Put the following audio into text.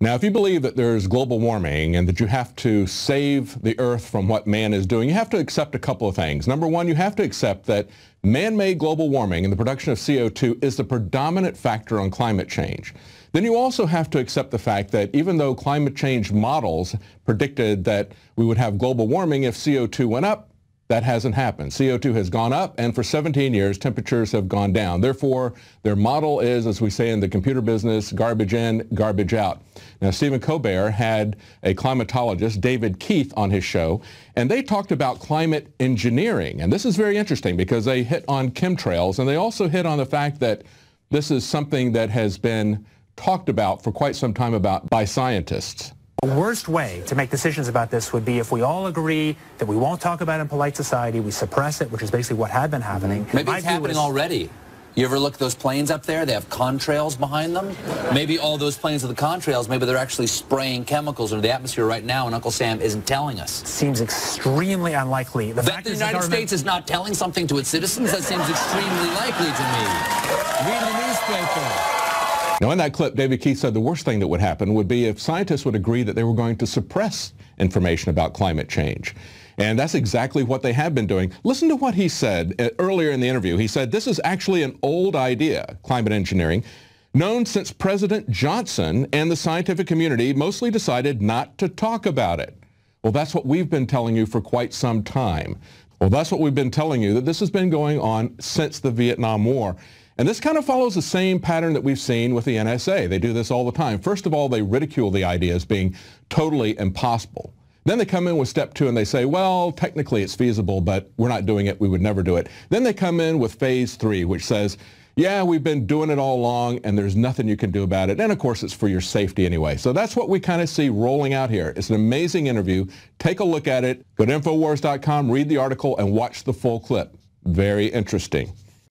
Now, if you believe that there's global warming and that you have to save the Earth from what man is doing, you have to accept a couple of things. Number one, you have to accept that man-made global warming and the production of CO2 is the predominant factor on climate change. Then you also have to accept the fact that even though climate change models predicted that we would have global warming if CO2 went up, that hasn't happened. CO2 has gone up, and for 17 years, temperatures have gone down. Therefore, their model is, as we say in the computer business, garbage in, garbage out. Now, Stephen Colbert had a climatologist, David Keith, on his show, and they talked about climate engineering. And this is very interesting because they hit on chemtrails, and they also hit on the fact that this is something that has been talked about for quite some time by scientists. The worst way to make decisions about this would be if we all agree that we won't talk about it in polite society, we suppress it, which is basically what had been happening. Maybe it's happening already. You ever look at those planes up there? They have contrails behind them. Maybe all those planes with the contrails, maybe they're actually spraying chemicals into the atmosphere right now, and Uncle Sam isn't telling us. Seems extremely unlikely. That the United States is not telling something to its citizens? That seems extremely likely to me. Read the newspaper. Now, in that clip, David Keith said the worst thing that would happen would be if scientists would agree that they were going to suppress information about climate change. And that's exactly what they have been doing. Listen to what he said earlier in the interview. He said, this is actually an old idea, climate engineering, known since President Johnson and the scientific community mostly decided not to talk about it. Well, that's what we've been telling you for quite some time. Well, that's what we've been telling you, that this has been going on since the Vietnam War. And this kind of follows the same pattern that we've seen with the NSA. They do this all the time. First of all, they ridicule the idea as being totally impossible. Then they come in with step two and they say, well, technically it's feasible, but we're not doing it. We would never do it. Then they come in with phase three, which says, yeah, we've been doing it all along and there's nothing you can do about it. And of course, it's for your safety anyway. So that's what we kind of see rolling out here. It's an amazing interview. Take a look at it. Go to Infowars.com, read the article, and watch the full clip. Very interesting.